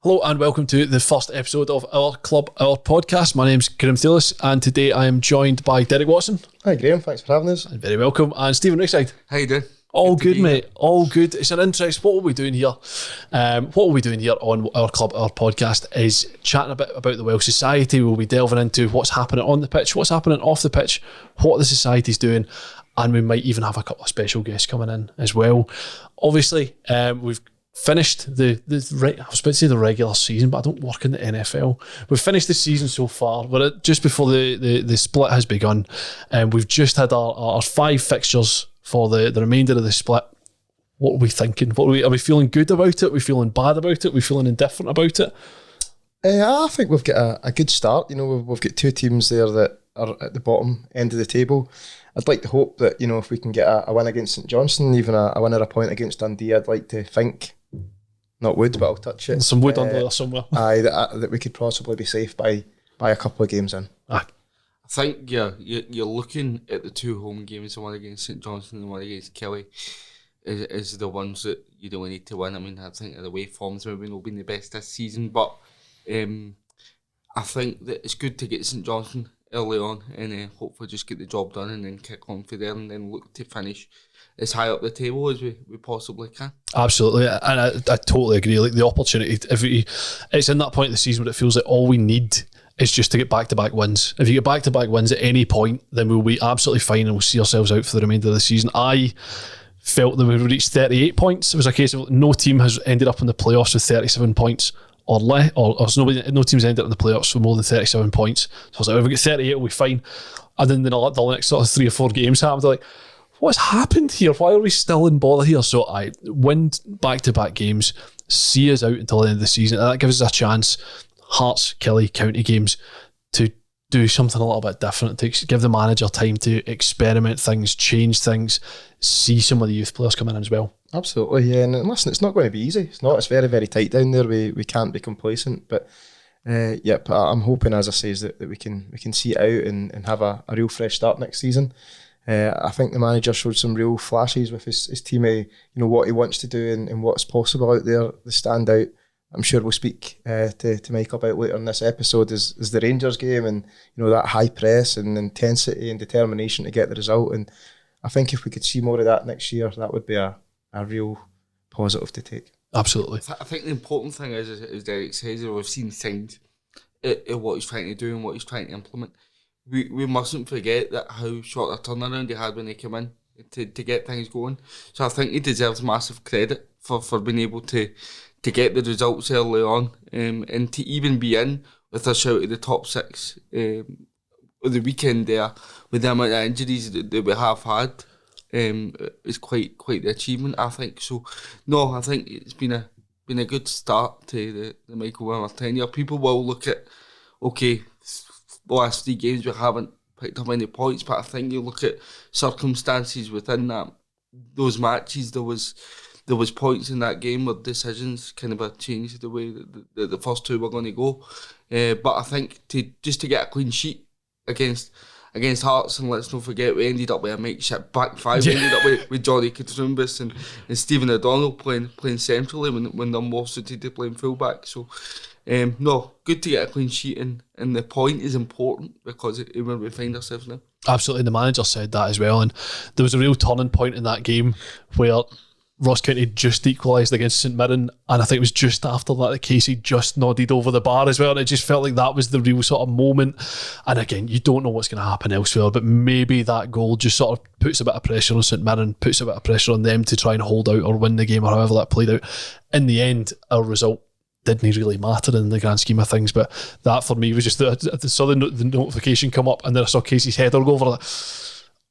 Hello and welcome to the first episode of Our Club, Our Podcast. My name's Graeme Thewliss and today I am joined by Derek Watson. Hi Graeme, thanks for having us. And very welcome. And Stephen Reside. How you doing? All good, mate. All good. It's an interest. What are we doing here? What we'll be doing here on Our Club, Our Podcast is chatting a bit about the Welsh Society. We'll be delving into what's happening on the pitch, what's happening off the pitch, what the Society's doing, and we might even have a couple of special guests coming in as well. Obviously, we've finished I was about to say the regular season, but I don't work in the NFL. We've finished the season so far. We're just before the split has begun, and we've just had our 5 fixtures for the remainder of the split. What are we thinking? Are we feeling good about it? Are we feeling bad about it? Are we feeling indifferent about it? I think we've got a good start. You know, we've got 2 teams there that are at the bottom end of the table. I'd like to hope that, you know, if we can get a win against St Johnstone, even a win or a point against Dundee, I'd like to think, not wood, but I'll touch it. Some wood under there somewhere. That we could possibly be safe by a couple of games in. Aye. I think you're looking at the 2 home games, the one against St Johnstone and the one against Kelly, is the ones that you don't need to win. I mean, I think the away forms maybe not been the best this season, but I think that it's good to get St Johnstone early on and hopefully just get the job done and then kick on for there and then look to finish as high up the table as we possibly can. Absolutely, and I totally agree. Like the opportunity, it's in that point of the season where it feels like all we need is just to get back-to-back wins. If you get back-to-back wins at any point, then we'll be absolutely fine and we'll see ourselves out for the remainder of the season. I felt that we reached 38 points. It was a case of no team has ended up in the playoffs with 37 points or less, or no team's ended up in the playoffs with more than 37 points. So I was like, if we get 38, we'll be fine. And then the next sort of 3 or 4 games happened. Like, what's happened here? Why are we still in bother here? So I win back-to-back games, see us out until the end of the season, and that gives us a chance, Hearts, Kelly, County games, to do something a little bit different, to give the manager time to experiment things, change things, see some of the youth players come in as well. Absolutely, yeah. And listen, it's not going to be easy. It's not. It's very, very tight down there. We can't be complacent, but I'm hoping, as I say, that we can see it out and have a real fresh start next season. I think the manager showed some real flashes with his team, you know, what he wants to do and what's possible out there. The standout, I'm sure we'll speak to Michael about later in this episode, is the Rangers game, and you know, that high press and intensity and determination to get the result. And I think if we could see more of that next year, that would be a real positive to take. Absolutely. I think the important thing is, as Derek says, we've seen signs of what he's trying to do and what he's trying to implement. We mustn't forget that how short a turnaround he had when he came in to get things going. So I think he deserves massive credit for being able to get the results early on and to even be in with a shout at the top 6 of the weekend there with the amount of injuries that we have had is quite the achievement, I think. So no, I think it's been a good start to the Michael Wimmer tenure. People will look at, okay, the last 3 games we haven't picked up any points, but I think you look at circumstances within those matches, there was points in that game where decisions kind of changed the way that the first 2 were going to go. But I think to get a clean sheet against Hearts, and let's not forget we ended up with a makeshift back 5. We ended up with Johnny Katrumbis and Stephen O'Donnell playing centrally when they're more suited to playing fullback. So no, good to get a clean sheet, and the point is important because of where we find ourselves now. Absolutely, the manager said that as well, and there was a real turning point in that game where Ross County just equalised against St Mirren, and I think it was just after that Casey just nodded over the bar as well, and it just felt like that was the real sort of moment. And again, you don't know what's going to happen elsewhere, but maybe that goal just sort of puts a bit of pressure on St Mirren, puts a bit of pressure on them to try and hold out or win the game or however that played out. In the end, our result didn't really matter in the grand scheme of things, but that for me was just I saw the notification come up and then I saw Casey's header go over, like,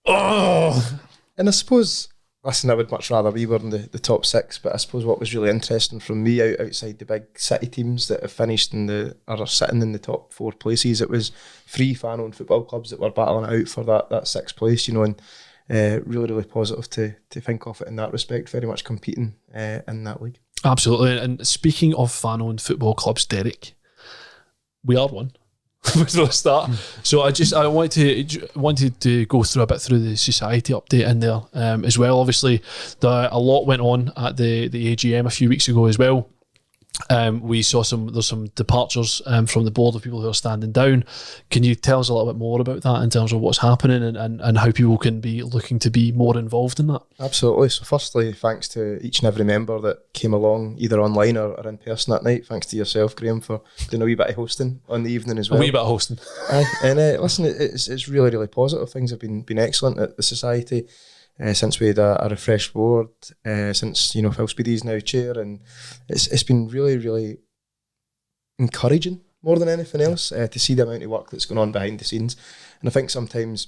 oh. And I suppose, listen, I would much rather we were in the top 6, but I suppose what was really interesting from me outside the big city teams that have finished or are sitting in the top 4 places, it was 3 fan-owned football clubs that were battling it out for that 6th place, you know, and really, really positive to think of it in that respect, very much competing in that league. Absolutely. And speaking of fan-owned football clubs, Derek, we are one. From the start. So I wanted to go through a bit through the society update in there as well. Obviously, a lot went on at the AGM a few weeks ago as well. We saw there's some departures from the board of people who are standing down. Can you tell us a little bit more about that in terms of what's happening and how people can be looking to be more involved in that? Absolutely. So firstly, thanks to each and every member that came along, either online or in person that night. Thanks to yourself, Graeme, for doing a wee bit of hosting on the evening as well. A wee bit of hosting. And listen, it's really, really positive. Things have been excellent at the society. Since we had a refreshed board, since Phil Speedy's now chair, and it's been really, really encouraging more than anything else to see the amount of work that's going on behind the scenes. And I think sometimes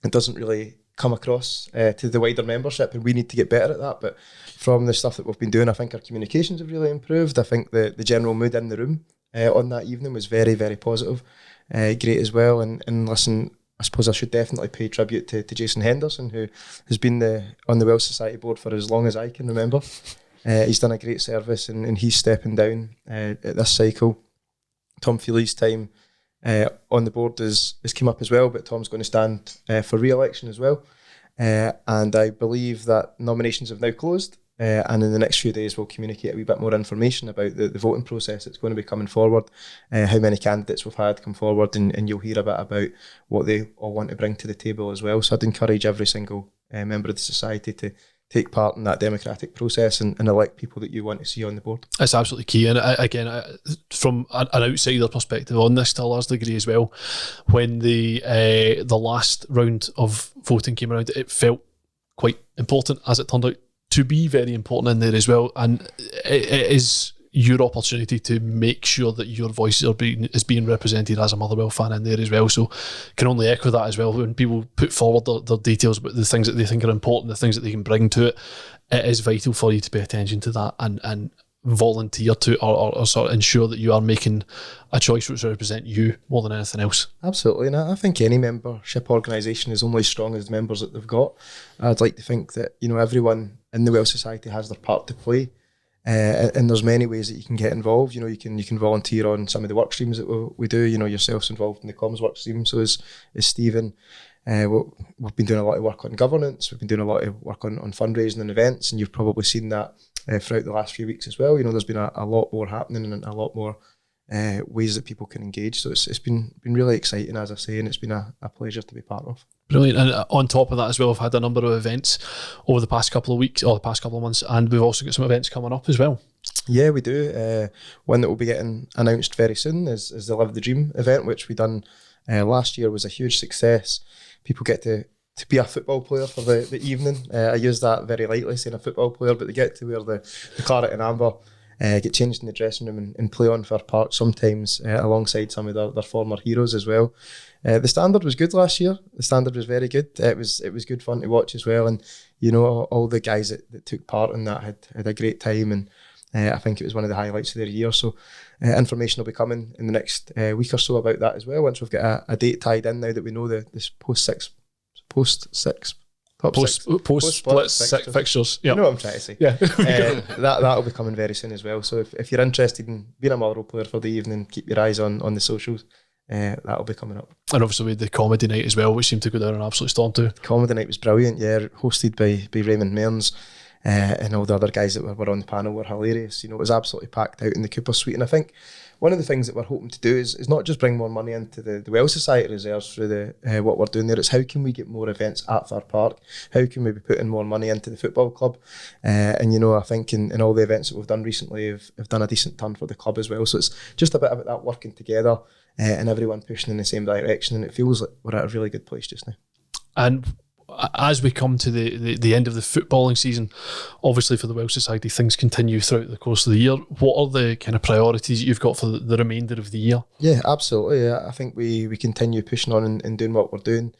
it doesn't really come across to the wider membership, and we need to get better at that. But from the stuff that we've been doing, I think our communications have really improved. I think the general mood in the room on that evening was very, very positive, great as well. And listen, I suppose I should definitely pay tribute to Jason Henderson, who has been on the Welsh Society board for as long as I can remember. He's done a great service, and he's stepping down at this cycle. Tom Feely's time on the board has come up as well, but Tom's going to stand for re-election as well. And I believe that nominations have now closed. And in the next few days, we'll communicate a wee bit more information about the voting process that's going to be coming forward, how many candidates we've had come forward, and you'll hear a bit about what they all want to bring to the table as well. So I'd encourage every single member of the society to take part in that democratic process and elect people that you want to see on the board. It's absolutely key. And again, from an outsider perspective on this to a large degree as well, when the last round of voting came around, it felt quite important, as it turned out to be very important in there as well. And it is your opportunity to make sure that your voice is being represented as a Motherwell fan in there as well. So can only echo that as well. When people put forward their details about the things that they think are important, the things that they can bring to it, it is vital for you to pay attention to that and volunteer to or sort of ensure that you are making a choice which represent you more than anything else. Absolutely, and I think any membership organisation is only as strong as the members that they've got. I'd like to think that everyone in the Welsh Society has their part to play, and there's many ways that you can get involved. You can volunteer on some of the work streams that we do. Yourself's involved in the comms work stream, so is Stephen. We've been doing a lot of work on governance. We've been doing a lot of work on fundraising and events, and you've probably seen that throughout the last few weeks as well. There's been a lot more happening and a lot more ways that people can engage. So it's been really exciting, as I say, and it's been a pleasure to be part of. Brilliant. And on top of that as well, we've had a number of events over the past couple of weeks or the past couple of months, and we've also got some events coming up as well. Yeah, we do. One that will be getting announced very soon is the Live the Dream event, which we done last year. Was a huge success. People get to be a football player for the evening. I use that very lightly, saying a football player, but they get to wear the claret and amber, get changed in the dressing room and play on Fir Park, sometimes alongside some of their former heroes as well. The standard was good last year. The standard was very good. It was good fun to watch as well, and all the guys that took part in that had a great time, and I think it was one of the highlights of their year. So information will be coming in the next week or so about that as well, once we've got a date tied in, now that we know this post-split fixtures. Yeah. You know what I'm trying to say. Yeah. That'll be coming very soon as well. So if you're interested in being a Motherwell player for the evening, keep your eyes on the socials. That'll be coming up. And obviously we had the comedy night as well, which seemed to go down an absolute storm too. Comedy night was brilliant, yeah, hosted by Raymond Mearns. And all the other guys that were on the panel were hilarious. It was absolutely packed out in the Cooper Suite. And I think one of the things that we're hoping to do is not just bring more money into the Welsh Society reserves through what we're doing there. It's how can we get more events at Fir Park? How can we be putting more money into the football club? And I think in all the events that we've done recently have done a decent turn for the club as well. So it's just a bit about that working together and everyone pushing in the same direction. And it feels like we're at a really good place just now. And as we come to the end of the footballing season, obviously for the Welsh Society, things continue throughout the course of the year. What are the kind of priorities you've got for the remainder of the year? Yeah, absolutely. I think we continue pushing on and doing what we're doing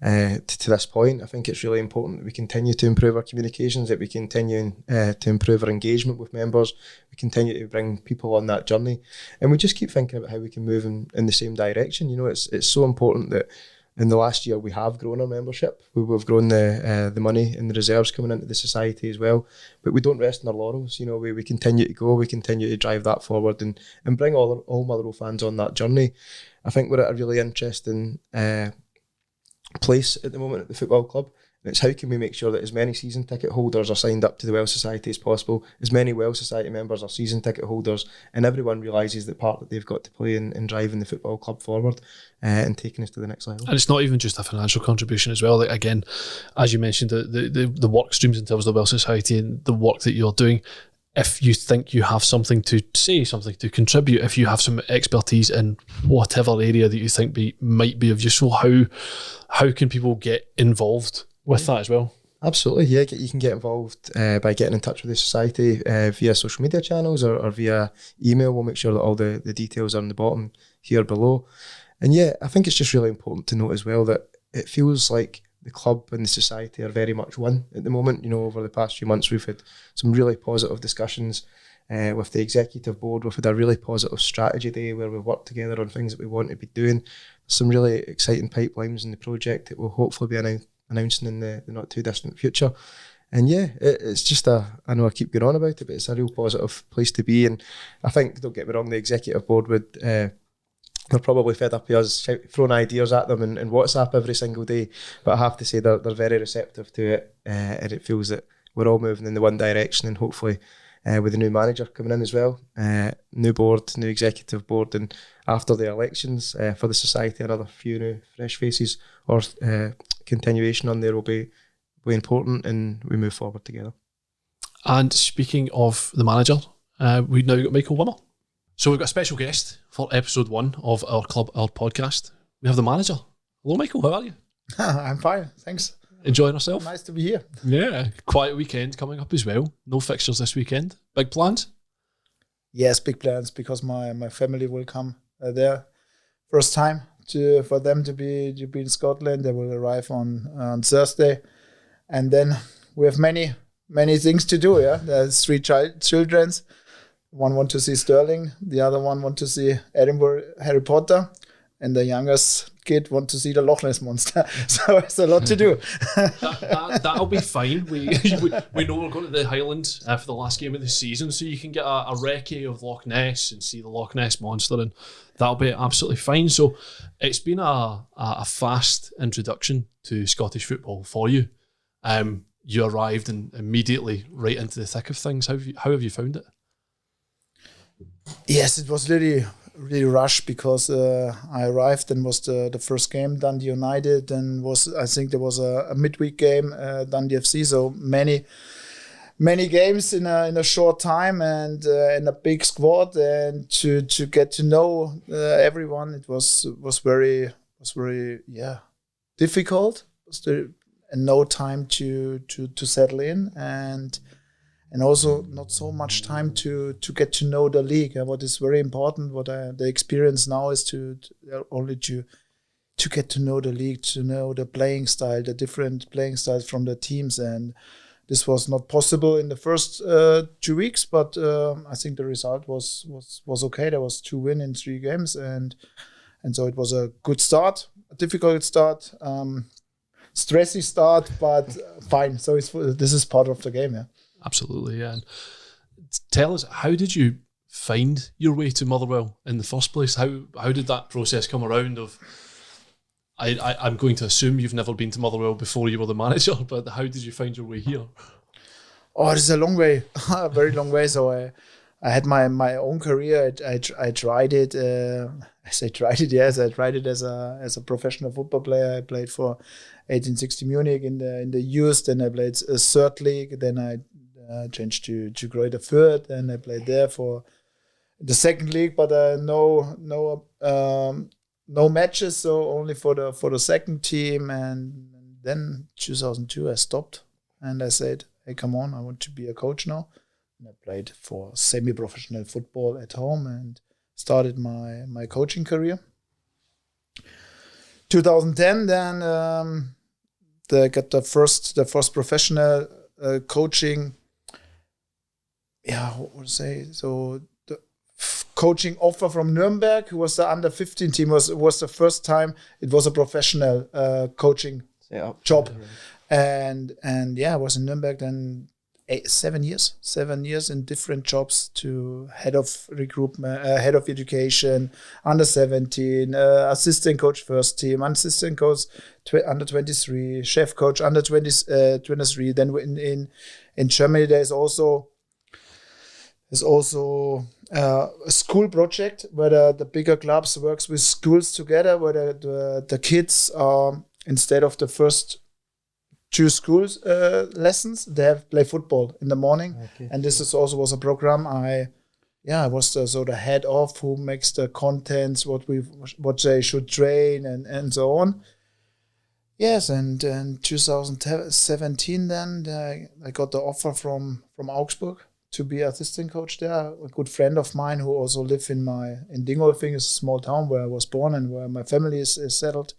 to this point. I think it's really important that we continue to improve our communications, that we continue to improve our engagement with members, we continue to bring people on that journey, and we just keep thinking about how we can move in the same direction. It's so important that in the last year we have grown our membership. We've grown the money and the reserves coming into the society as well, but we don't rest on our laurels. We continue to go, we continue to drive that forward and bring all Motherwell fans on that journey. I think we're at a really interesting place at the moment at the football club. And it's how can we make sure that as many season ticket holders are signed up to the Welsh Society as possible, as many Welsh Society members are season ticket holders, and everyone realises the part that they've got to play in driving the football club forward and taking us to the next level. And it's not even just a financial contribution as well. Like, again, as you mentioned, the work streams in terms of the Welsh Society and the work that you're doing, if you think you have something to say, something to contribute, if you have some expertise in whatever area that you think might be of use, how can people get involved with that as well? Absolutely, yeah. You can get involved by getting in touch with the society via social media channels or via email. We'll make sure that all the details are on the bottom here below. And yeah, I think it's just really important to note as well that it feels like the club and the society are very much one at the moment. You know, over the past few months, we've had some really positive discussions with the executive board. We've had a really positive strategy day where we've worked together on things that we want to be doing. Some really exciting pipelines in the project that we'll hopefully be announcing in the not too distant future. And yeah, it's just I know I keep going on about it, but it's a real positive place to be. And I think, don't get me wrong, the executive board would... they're probably fed up with us throwing ideas at them in WhatsApp every single day. But I have to say they're very receptive to it, and it feels that we're all moving in the one direction. And hopefully, with the new manager coming in as well, new board, new executive board, and after the elections for the society, another few new fresh faces or continuation on there will be important, and we move forward together. And speaking of the manager, we've now got Michael Wimmer. So we've got a special guest for episode 1 of our podcast. We have the manager. Hello, Michael. How are you? I'm fine, thanks. Enjoying yourself? Nice to be here. Yeah. Quiet weekend coming up as well. No fixtures this weekend. Big plans? Yes, big plans, because my family will come there. First time for them to be in Scotland. They will arrive on Thursday, and then we have many things to do. Yeah, there's 3 childrens. One want to see Stirling, the other one want to see Edinburgh Harry Potter, and the youngest kid want to see the Loch Ness Monster. So it's a lot to do. That'll be fine. We know we're going to the Highlands for the last game of the season, so you can get a recce of Loch Ness and see the Loch Ness Monster, and that'll be absolutely fine. So it's been a fast introduction to Scottish football for you. You arrived and immediately right into the thick of things. How have you found it? Yes, it was really rushed, because I arrived and was the first game Dundee United, and I think there was a midweek game Dundee FC. So many games in a short time, and in a big squad, and to get to know everyone, it was very difficult. And no time to settle in, and also not so much time to get to know the league. What is very important, the experience now is to get to know the league, to know the playing style, the different playing styles from the teams. And this was not possible in the first 2 weeks, but I think the result was okay. There was 2 wins in 3 games, and so it was a good start, a difficult start, stressy start, but fine. So this is part of the game, yeah. Absolutely, yeah. And tell us, how did you find your way to Motherwell in the first place? How did that process come around? I'm going to assume you've never been to Motherwell before you were the manager, but how did you find your way here? Oh, this is a long way, a very long way. So I had my own career. I tried it. I say tried it. Yes, I tried it as a professional football player. I played for 1860 Munich in the youth. Then I played a third league. Then I changed to Greuther Fürth, and I played there for the second league, but no matches, so only for the second team. And then 2002 I stopped, and I said, hey, come on, I want to be a coach now. And I played for semi-professional football at home and started my coaching career. 2010, then I got the first professional coaching. Yeah, what would I say? So the coaching offer from Nuremberg, who was the under 15 team, was the first time it was a professional coaching job. And yeah, I was in Nuremberg then 7 years in different jobs, to head of recruitment, head of education, under 17, assistant coach first team, assistant coach under 23, chef coach under 23. Then in Germany there's also a school project where the bigger clubs works with schools together, where the kids are, instead of the first 2 schools lessons, they have play football in the morning. Okay. And this is also was a program I was the head of, who makes the contents, what they should train and so on. Yes, and in 2017 then I got the offer from Augsburg to be assistant coach there. A good friend of mine who also lives in Dingolfing, is a small town where I was born and where my family is settled.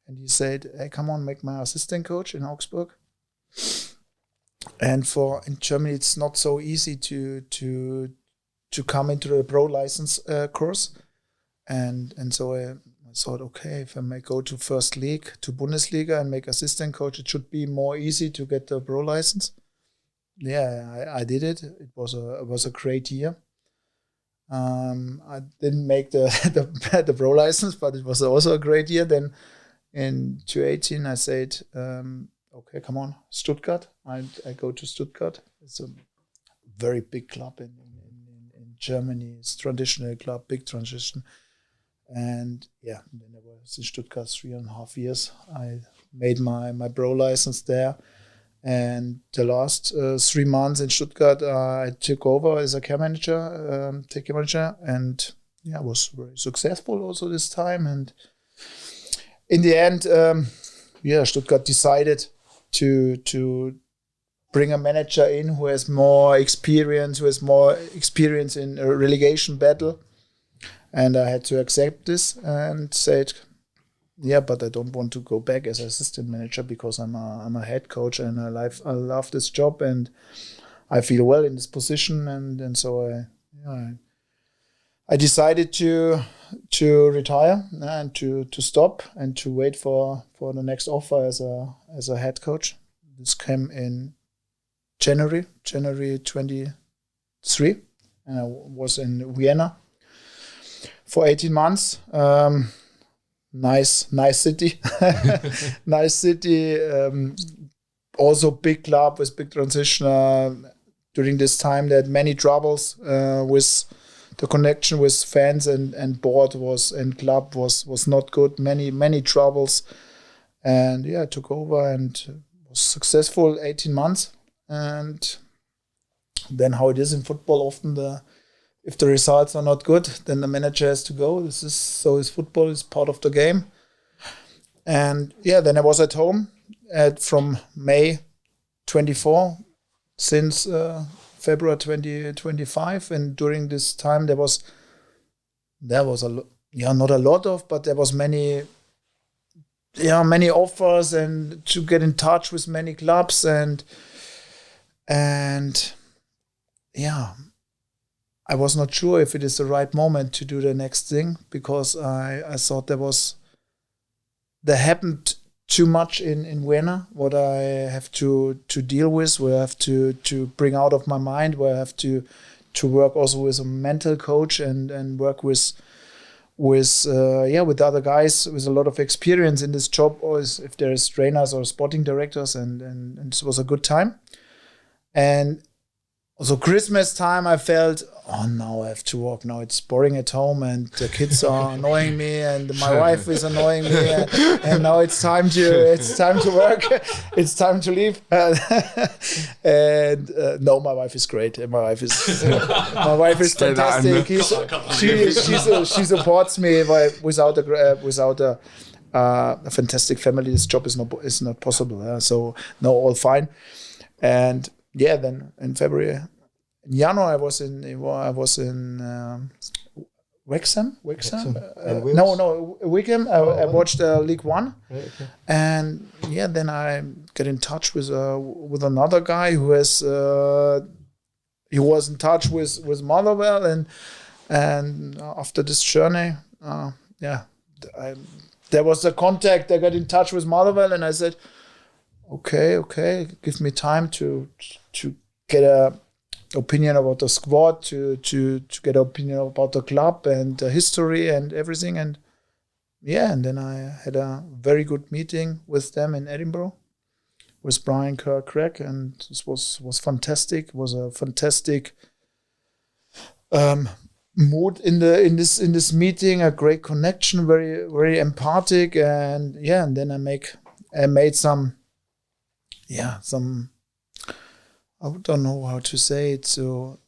And he said, "Hey, come on, make my assistant coach in Augsburg." And in Germany, it's not so easy to come into the pro license course. And so I thought, okay, if I may go to first league, to Bundesliga and make assistant coach, it should be more easy to get the pro license. Yeah, I did it. It was a great year. I didn't make the pro license, but it was also a great year. Then in 2018, I said, okay, come on, Stuttgart. I go to Stuttgart. It's a very big club in Germany. It's a traditional club, big transition. And yeah, then I was in Stuttgart 3.5 years. I made my pro license there. And the last 3 months in Stuttgart, I took over as a care manager, and I was very successful also this time. And in the end, Stuttgart decided to bring a manager in who has more experience, in a relegation battle. And I had to accept this and said, yeah, but I don't want to go back as assistant manager, because I'm a head coach and I love this job and I feel well in this position. And so I decided to retire and to stop and to wait for the next offer as a head coach. This came in January 23, and I was in Vienna for 18 months. Nice city. Nice city. Also big club with big transition. During this time, they had many troubles with the connection with fans and board and club was not good. Many troubles. And I took over and was successful 18 months. And then how it is in football, often if the results are not good, then the manager has to go. So is football, is part of the game. And then I was at home from May 24 since February 2025. And during this time there was not a lot of, but there was many offers and to get in touch with many clubs and I was not sure if it is the right moment to do the next thing, because I thought there happened too much in Vienna, what I have to deal with, where I have to bring out of my mind, where I have to work also with a mental coach and work with other guys with a lot of experience in this job, or if there is trainers or sporting directors, and this was a good time. And also Christmas time, I felt, now I have to work. Now it's boring at home, and the kids are annoying me, and my wife is annoying me, and now it's time to work. It's time to leave. No, my wife is great. My wife is fantastic. She supports me without a fantastic family. This job is not possible. So no, all fine. And then in February, in January, I was in Wrexham. Wigan. I watched League One, right, okay. And then I get in touch with another guy who was in touch with Motherwell, and after this journey, there was a contact. I got in touch with Motherwell, and I said, okay, give me time to get a opinion about the squad, to get an opinion about the club and the history and everything. And then I had a very good meeting with them in Edinburgh with Brian Craig, and this was fantastic. It was a fantastic mood in this meeting, a great connection, very very empathic, and then I made some I don't know how to say it. So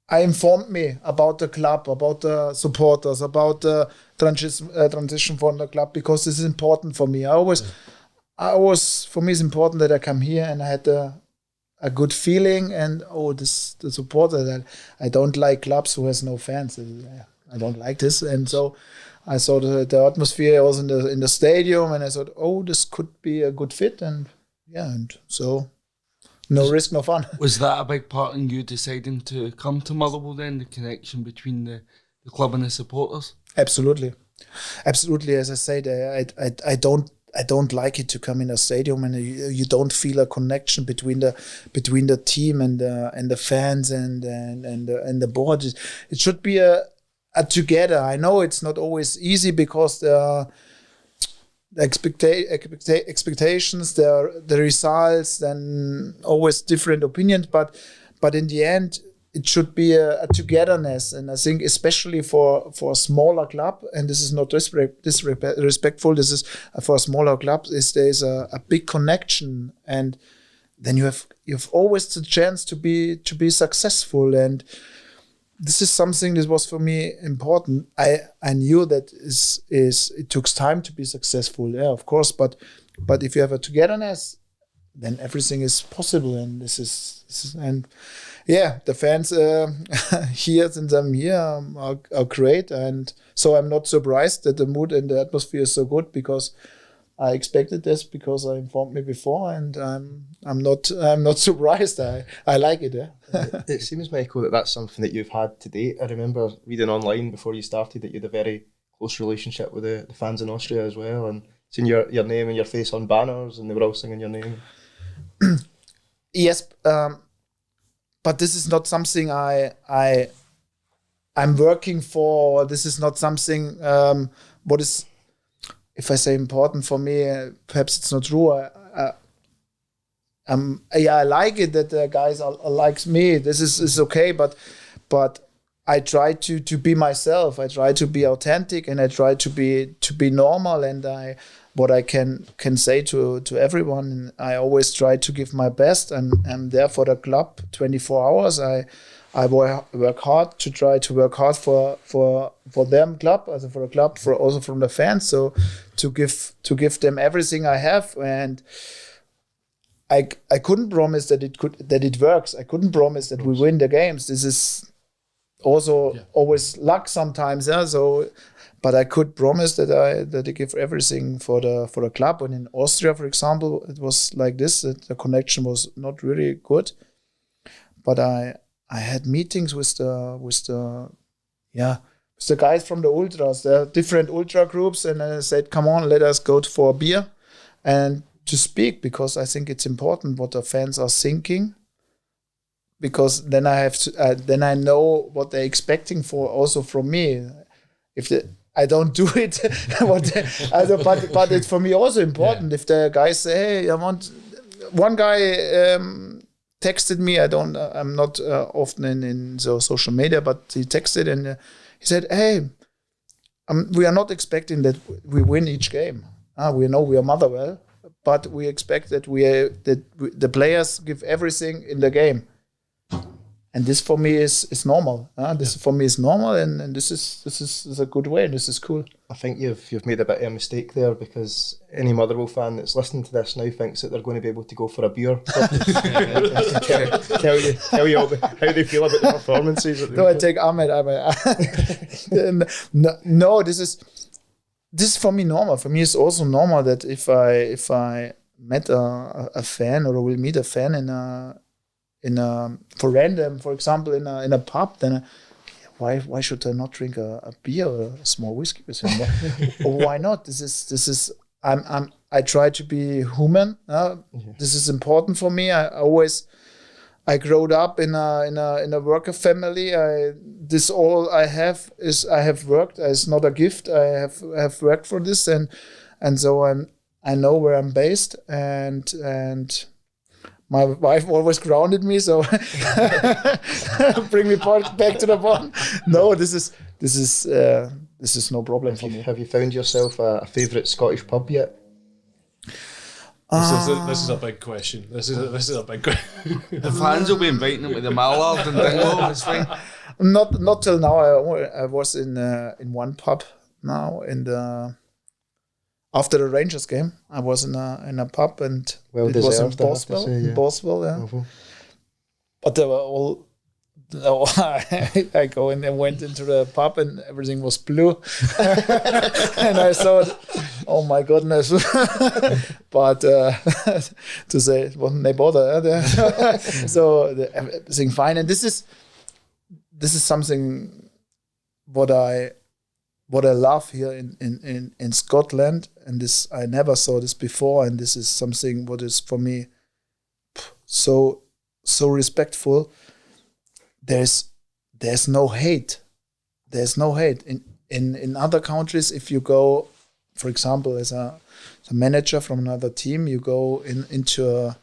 I informed me about the club, about the supporters, about the transition from the club, because this is important for me. For me, it's important that I come here and I had a good feeling, and the supporter that I don't like clubs who has no fans. I don't like this, and so I saw the atmosphere was in the stadium, and I thought, this could be a good fit, and so no risk, no fun. Was that a big part in you deciding to come to Motherwell then, the connection between the club and the supporters? Absolutely. As I said, I don't like it to come in a stadium and you don't feel a connection between the team and the fans and the board. It should be a together. I know it's not always easy because there are expectations, the results, and always different opinions. But in the end, it should be a togetherness. And I think especially for a smaller club, and this is not disrespectful, this is for a smaller club, there's a big connection, and then you've always the chance to be successful. And this is something that was for me important. I knew that it took time to be successful, of course, but if you have a togetherness, then everything is possible. And the fans here, since I'm here, are great, and so I'm not surprised that the mood and the atmosphere is so good, because I expected this, because I informed me before, and I'm not surprised. I like it. It seems, Michael, that's something that you've had to date. I remember reading online before you started that you had a very close relationship with the fans in Austria as well, and seeing your name and your face on banners, and they were all singing your name. Yes, but this is not something I'm working for. This is not something what is, if I say important for me, perhaps it's not true. I like it that the guys are likes me. This is okay, but I try to be myself. I try to be authentic, and I try to be normal. And what I can say to everyone, and I always try to give my best. I'm there for the club 24 hours. I work hard to try to work hard for them club, also for the club, for also from the fans. So to give them everything I have, and I couldn't promise that it works. I couldn't promise that we win the games. This is also always luck sometimes. So, but I could promise that I give everything for the club. And in Austria, for example, it was like this. That the connection was not really good, but I had meetings with the guys from the ultras. There are different ultra groups, and I said, "Come on, let us go for a beer and to speak," because I think it's important what the fans are thinking. Because then then I know what they're expecting also from me. I don't do it, but it's for me also important. Yeah. If the guys say, "Hey, I want," one guy texted me. I'm not often in the social media, but he texted and he said, "Hey, we are not expecting that we win each game. We know we are Motherwell, but we expect that the players give everything in the game." And this for me is normal. For me is normal, and this is a good way. This is cool. I think you've made a bit of a mistake there, because any Motherwell fan that's listening to this now thinks that they're going to be able to go for a beer. tell you how they feel about the performances. No, I take Ahmed. No, this is for me normal. For me, it's also normal that if I met a fan, or will meet a fan for random, for example, in a pub, then why should I not drink a beer or a small whiskey with him? Or why not? This is I'm I try to be human. This is important for me. I grew up in a worker family. This all I have is I have worked. It's not a gift. I have worked for this, and so I know where I'm based, and my wife always grounded me, so bring me back to the bottom. No, this is no problem for me. Have you found yourself a favourite Scottish pub yet? This is a big question. This is a big question. The fans will be inviting them to the Mallard and Dingwall. It's fine. Not till now. I was in one pub now after the Rangers game. I was in a pub, and it was in Boswell. In Boswell, yeah. Mm-hmm. But they were all. I go in and went into the pub and everything was blue, and I thought, "Oh my goodness!" But to say it wasn't they bother, so everything fine. And this is something what I love here in Scotland, and this I never saw this before, and this is something what is for me so respectful. There's no hate. There's no hate in other countries. If you go, for example, as a manager from another team, you go into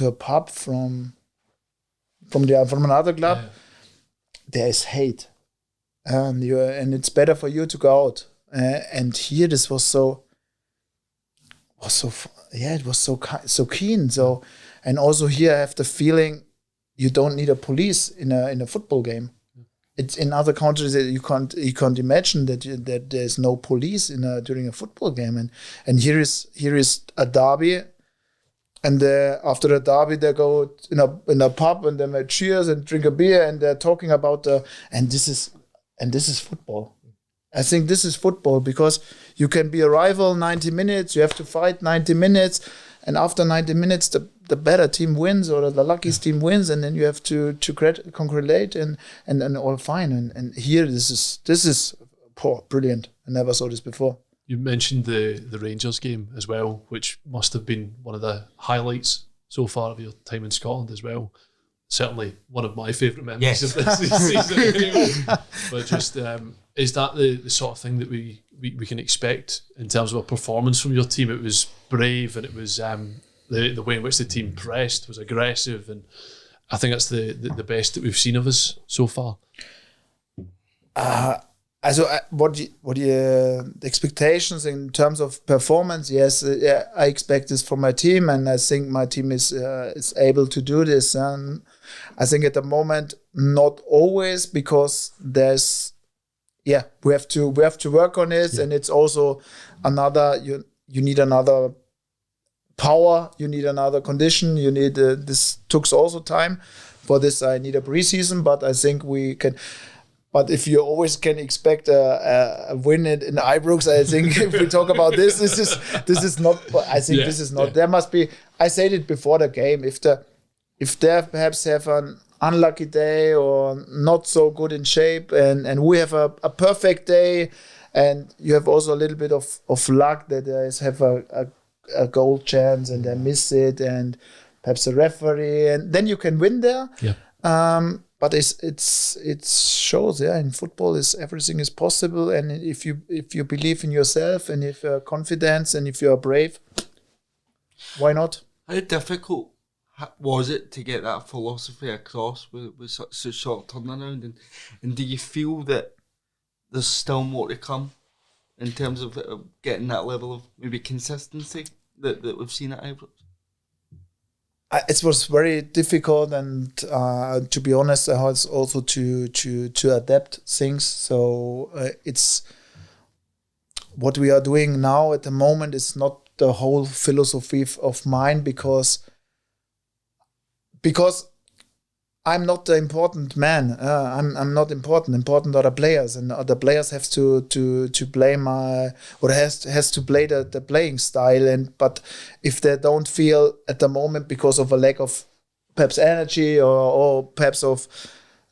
a pub from another club. Yeah. There is hate, and it's better for you to go out. And here, this was so keen. So, and also here I have the feeling. You don't need a police in a football game. It's in other countries that you can't imagine that there's no police during a football game, and here is a derby, and after a derby they go in a pub and they cheers and drink a beer and they're talking about and this is football. I think this is football because you can be a rival 90 minutes. You have to fight 90 minutes, and after 90 minutes the better team wins or the luckiest team wins, and then you have to congratulate and all fine. And here this is brilliant. I never saw this before. You mentioned the Rangers game as well, which must have been one of the highlights so far of your time in Scotland as well. Certainly one of my favourite memories of this season. Anyway. But just is that the sort of thing that we can expect in terms of a performance from your team? It was brave, and it was the way in which the team pressed was aggressive, and I think that's the best that we've seen of us so far. What the expectations in terms of performance? Yes, I expect this from my team, and I think my team is able to do this. And I think at the moment, not always, because we have to work on it, and it's also another. You need another power. You need another condition. You need this took also time. For this, I need a preseason, but I think we can. But if you always can expect a win in Ibrox, I think if we talk about this is not. I think this is not. Yeah. There must be. I said it before the game. If they perhaps have an unlucky day or not so good in shape, and we have a perfect day, and you have also a little bit of luck that they have a goal chance and they miss it, and perhaps a referee, and then you can win there. Yeah. But it shows, in football everything is possible, and if you believe in yourself, and if you're confident, and if you are brave, why not? How difficult was it to get that philosophy across with such a short turnaround, and do you feel that there's still more to come in terms of getting that level of maybe consistency that we've seen at Ibrox? It was very difficult, and to be honest, I had also to adapt things. So it's what we are doing now at the moment is not the whole philosophy of mine, because I'm not the important man. I'm not important. Important are the players, and the players have to play has to play the playing style. But if they don't feel at the moment because of a lack of perhaps energy or perhaps of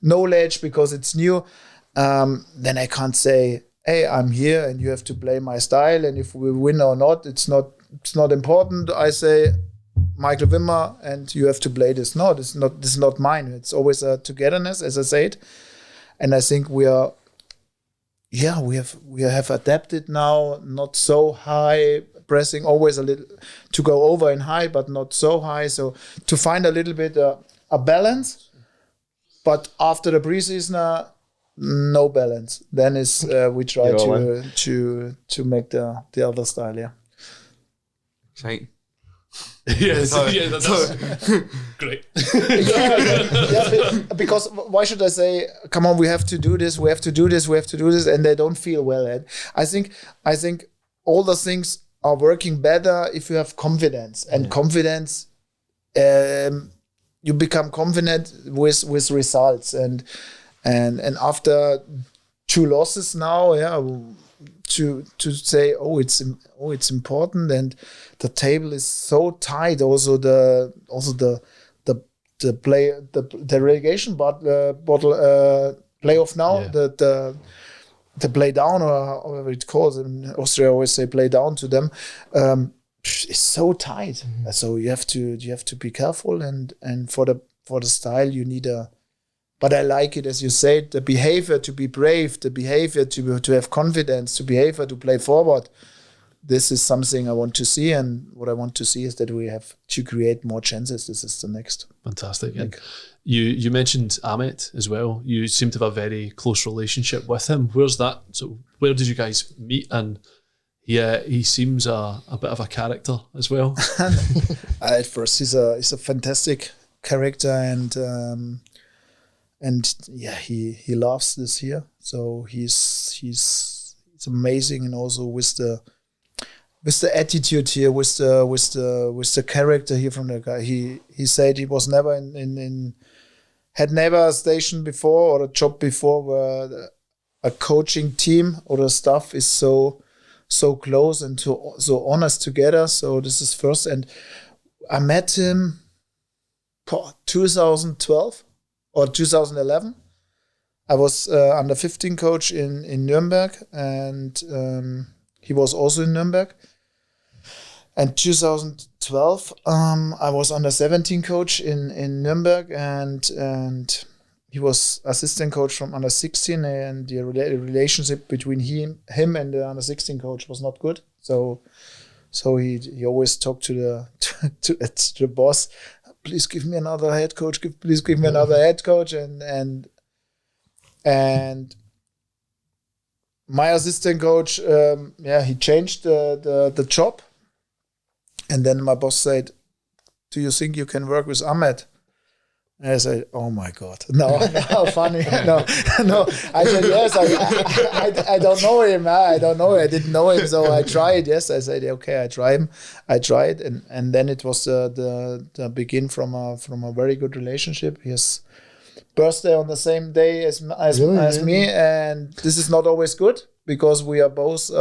knowledge because it's new, then I can't say, hey, I'm here and you have to play my style. And if we win or not, it's not it's not important. I say Michael Wimmer, and you have to play this. No, this is not mine. It's always a togetherness, as I said, and I think we have adapted now. Not so high pressing, always a little to go over and high, but not so high. So to find a little bit a balance, but after the preseason, no balance. Then is we try to make the other style. Yeah. Right. Yes, that's great. Because why should I say, come on, we have to do this, and they don't feel well at. I think all the things are working better if you have confidence, and confidence, you become confident with results, and after 2 losses now, to say it's important, and the table is so tight. Also the relegation playoff now, the play down, or however it calls in Austria, always say play down to them. It's so tight, so you have to be careful, and for the style you need a. But I like it, as you said, the behavior to be brave, the behavior to have confidence, the behavior to play forward. This is something I want to see, and what I want to see is that we have to create more chances. This is the next. Fantastic. And you mentioned Ahmet as well. You seem to have a very close relationship with him. Where's that? So where did you guys meet? And he seems a bit of a character as well. At first, he's a fantastic character, and he loves this here. So he's amazing, and also with the attitude here, with the character here from the guy. He said he was never had never a station before or a job before where a coaching team or the staff is so close and so honest together. So this is first, and I met him 2012 or 2011. I was under 15 coach in Nuremberg, and he was also in Nuremberg. And 2012, I was under 17 coach in Nuremberg, and he was assistant coach from under 16, and the relationship between him and the under 16 coach was not good. So he always talked to the boss, please give me another head coach, please give me another head coach, and my assistant coach, he changed the job. And then my boss said, do you think you can work with Ahmed? And I said, oh my God, no, funny, no. I said, yes, I don't know him, I didn't know him, so I tried, yes. I said, okay, I tried, and then it was the begin from a very good relationship. His birthday on the same day as me, and this is not always good, because we are both,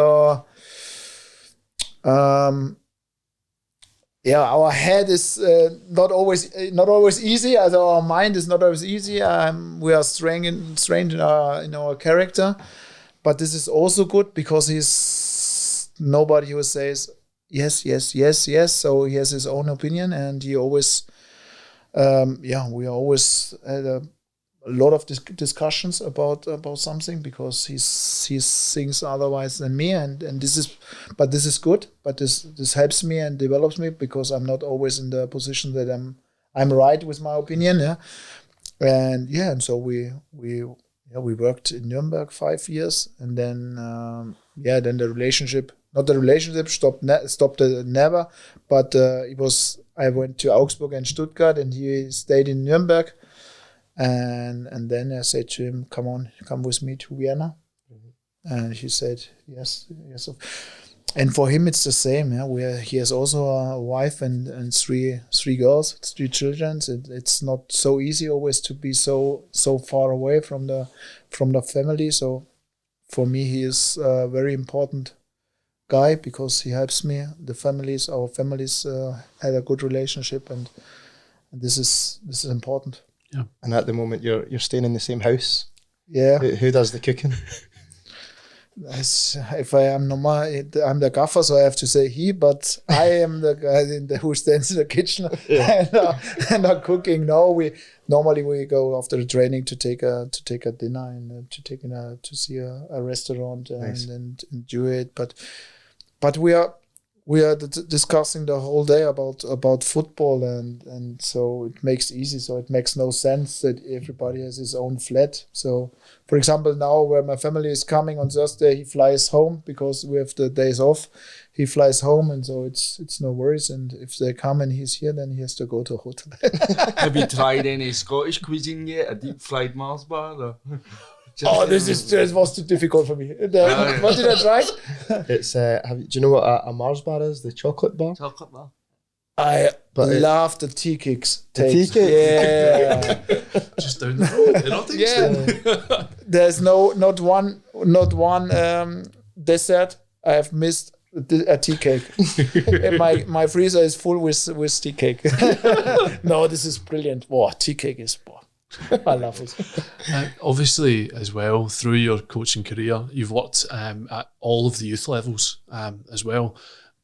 our head is not always easy. As our mind is not always easy. We are strange in our character, but this is also good, because he's nobody who says yes. So he has his own opinion, and he always, we always had a lot of discussions about something, because he sees things otherwise than me, and this is good, but this helps me and develops me, because I'm not always in the position that I'm right with my opinion, and so we worked in Nuremberg 5 years, and then then the relationship stopped never, but I went to Augsburg and Stuttgart, and he stayed in Nuremberg. And then I said to him, come with me to Vienna. And he said, yes. And for him, it's the same. He has also a wife and three girls, 3 children. It's not so easy always to be so far away from the family. So for me, he is a very important guy, because he helps me. Our families had a good relationship, and this is important. Yeah. And at the moment, you're staying in the same house. Yeah. Who does the cooking? if I am normal, I'm the gaffer, so I have to say he. But I am the guy who stands in the kitchen and are cooking. No, we normally go after the training to take a dinner and to see a restaurant and enjoy it. But we are discussing the whole day about football, and so it makes easy. So it makes no sense that everybody has his own flat. So, for example, now where my family is coming on Thursday, he flies home because we have the days off. He flies home, and so it's no worries. And if they come and he's here, then he has to go to a hotel. Have you tried any Scottish cuisine yet? A deep fried Mars bar? Or? This was too difficult for me. What did I try? It's do you know what a Mars bar is? The chocolate bar. Chocolate bar. I love the tea cakes. The tea cake? Yeah. Just down the road in Ottington. Yeah. There's not one dessert I have missed a tea cake. my freezer is full with tea cake. No, this is brilliant. Wow, tea cake is I love it. Obviously, as well, through your coaching career, you've worked at all of the youth levels as well.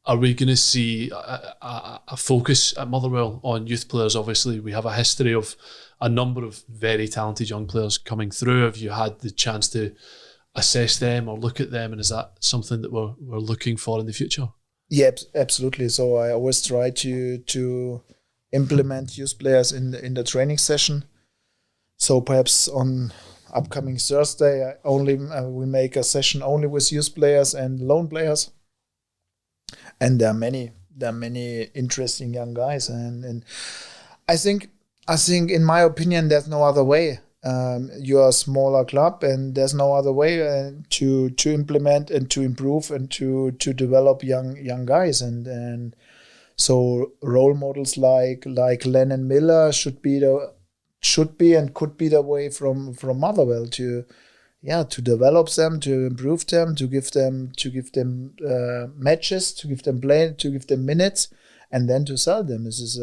Are we going to see a focus at Motherwell on youth players? Obviously, we have a history of a number of very talented young players coming through. Have you had the chance to assess them or look at them, and is that something that we're looking for in the future? Yeah, absolutely. So I always try to implement youth players in the training session. So perhaps on upcoming Thursday, we make a session only with youth players and loan players. And there are many interesting young guys, and I think in my opinion there's no other way. You're a smaller club, and there's no other way to implement and to improve and to develop young guys, and so role models like Len and Miller should be and could be the way from Motherwell to develop them, to improve them, to give them matches, to give them play, to give them minutes, and then to sell them. This is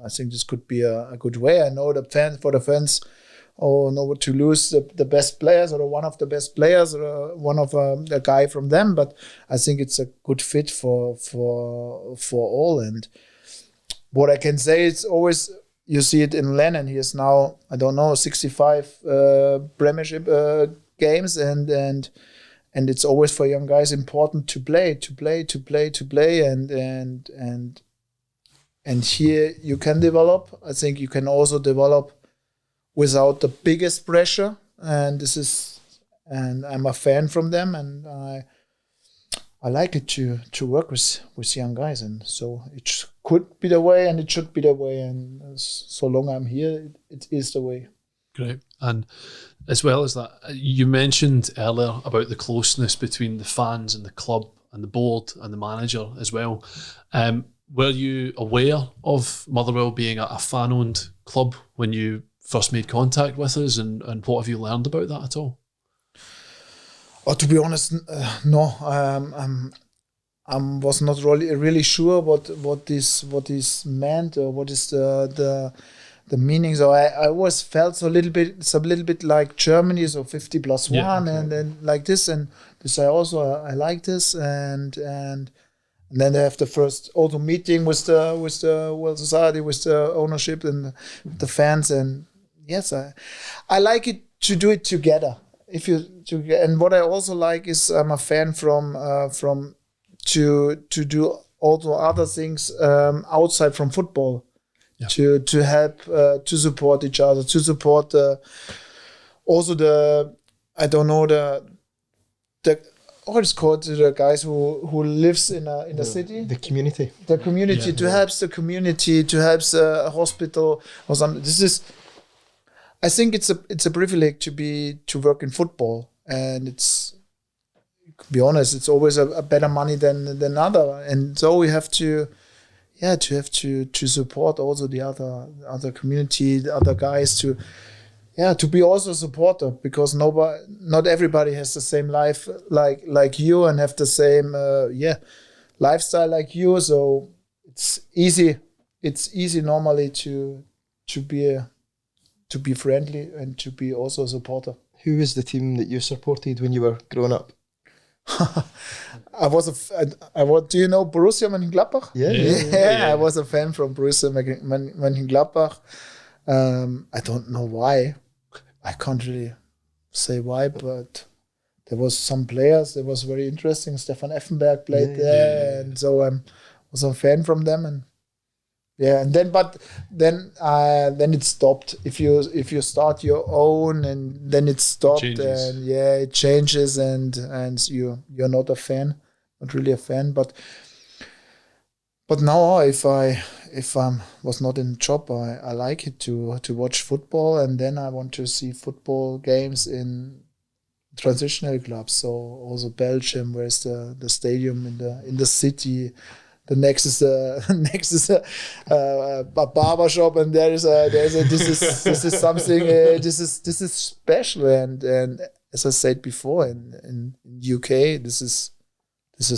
I think this could be a good way. I know the fans no to lose the best players or one of the best players or one of a guy from them, but I think it's a good fit for all. And what I can say is always, you see it in Lennon. He is now, I don't know, 65 Premiership games, and it's always for young guys important to play, and here you can develop. I think you can also develop without the biggest pressure, and I'm a fan from them, and I like it to work with young guys, and so it could be the way, and it should be the way, and so long I'm here, it is the way. Great. And as well as that, you mentioned earlier about the closeness between the fans and the club and the board and the manager as well. Were you aware of Motherwell being a fan-owned club when you first made contact with us, and what have you learned about that at all? Well, to be honest, no. I was not really sure what this meant, or what is the meaning. So I always felt a little bit like Germany, so 50 plus 1, okay. and then like this, and this I like this, and then they have the first auto meeting with the World Society, with the ownership and the fans, and yes, I like it to do it together. And what I also like is I'm a fan from to do also other things outside from football, to help to support each other, to support also the what is called the guys who lives in the city, the community, to help the community, to help a hospital or something. This is, I think it's a privilege to work in football, and it's, to be honest, it's always a better money than other, and so we have to support also the other community, the other guys, to be also a supporter, because not everybody has the same life like you and have the same lifestyle like you. So it's easy normally to be friendly and to be also a supporter. Who was the team that you supported when you were growing up? I was do you know Borussia Mönchengladbach? Yeah. I was a fan from Borussia Mönchengladbach. I don't know why. I can't really say why, but there was some players that was very interesting. Stefan Effenberg played there, and so I was a fan from them. And then it stopped. If you start your own, and then it stopped, and it changes, and you're not a fan, not really a fan. But now, if I was not in job, I like it to watch football, and then I want to see football games in transitional clubs. So also Belgium, where's the stadium in the city. The next is a barber shop, and this is something this is special, and as I said before, in UK this is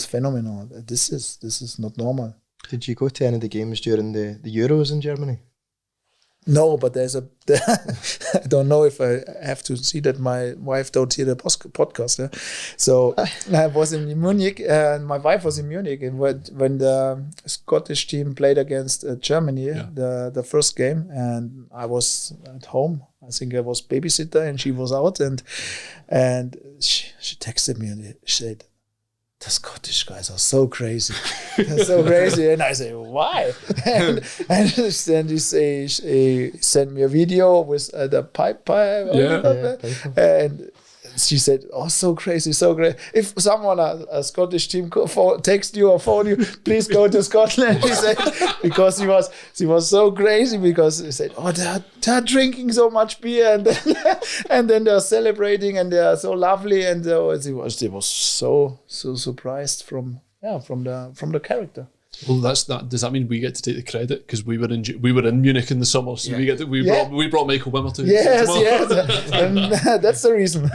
phenomenal. This is not normal. Did you go to any of the games during the Euros in Germany? No, but I don't know if I have to see that my wife don't hear the podcast. Yeah? So I was in Munich, and my wife was in Munich, and when the Scottish team played against Germany, the first game, and I was at home. I think I was babysitter, and she was out, and she texted me, and she said, the Scottish guys are so crazy. They're so crazy. And I say, why? And then he sent me a video with the pipe. And she said, oh, so crazy, so great. If someone, a Scottish team text you or phone you, please go to Scotland. She said, because she was so crazy, because he said, oh, they're drinking so much beer, and then they're celebrating, and they're so lovely, and she was so surprised from the character. Well, that's that. Does that mean we get to take the credit because we were in Munich in the summer, so we brought Michael Wimmer to. Yes, and that's the reason.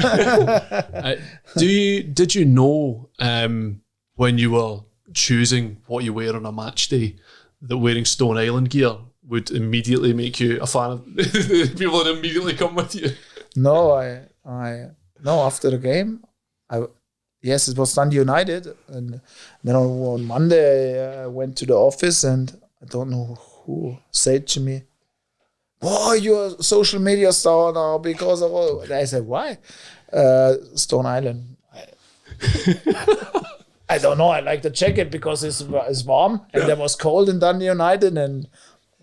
Did you know when you were choosing what you wear on a match day that wearing Stone Island gear would immediately make you a fan of people that immediately come with you? No, after the game, yes, it was Dundee United, and then on Monday I went to the office, and I don't know who said to me, "Oh, you're a social media star now because of all." I said, "Why?" Stone Island. I don't know. I like the jacket because it's warm, and there was cold in Dundee United, and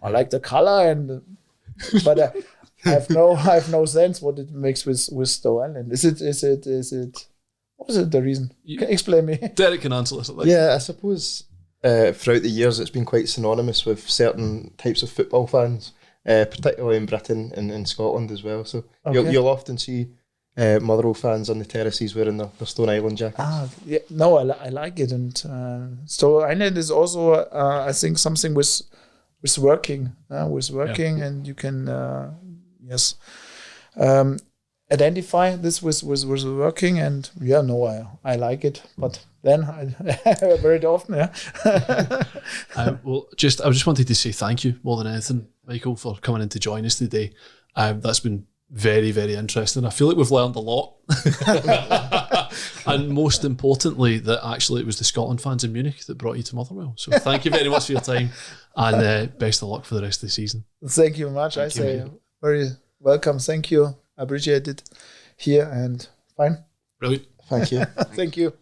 I like the color, but I have no sense what it makes with Stone Island. Is it? What was it the reason? Can you explain me? Derek can answer this. Yeah, I suppose throughout the years it's been quite synonymous with certain types of football fans, particularly in Britain and in Scotland as well. So you'll often see Motherwell fans on the terraces wearing their Stone Island jackets. No, I like it, and Stone Island is also I think something with working, and you can identify this with working, and I like it, but then I very often I just wanted to say thank you more than anything, Michael, for coming in to join us today. That's been very, very interesting. I feel like we've learned a lot. And most importantly, that actually it was the Scotland fans in Munich that brought you to Motherwell. So thank you very much for your time, and best of luck for the rest of the season. Thank you very much. I say very welcome. Thank you. I appreciate it here, and fine. Brilliant. Thank you. Thank you.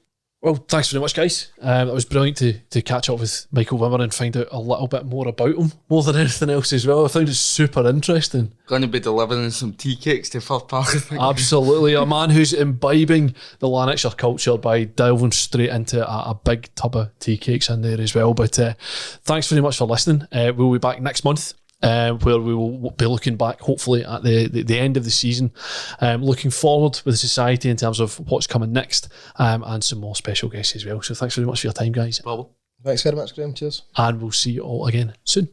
Well, thanks very much, guys. It was brilliant to catch up with Michael Wimmer and find out a little bit more about him, more than anything else as well. I found it super interesting. Going to be delivering some tea cakes to Firth Park. Absolutely. A man who's imbibing the Lanarkshire culture by delving straight into a big tub of tea cakes in there as well. But thanks very much for listening. We'll be back next month. Where we will be looking back hopefully at the end of the season, looking forward with the society in terms of what's coming next, and some more special guests as well. So thanks very much for your time, guys. Thanks very much, Graeme. Cheers. And we'll see you all again soon.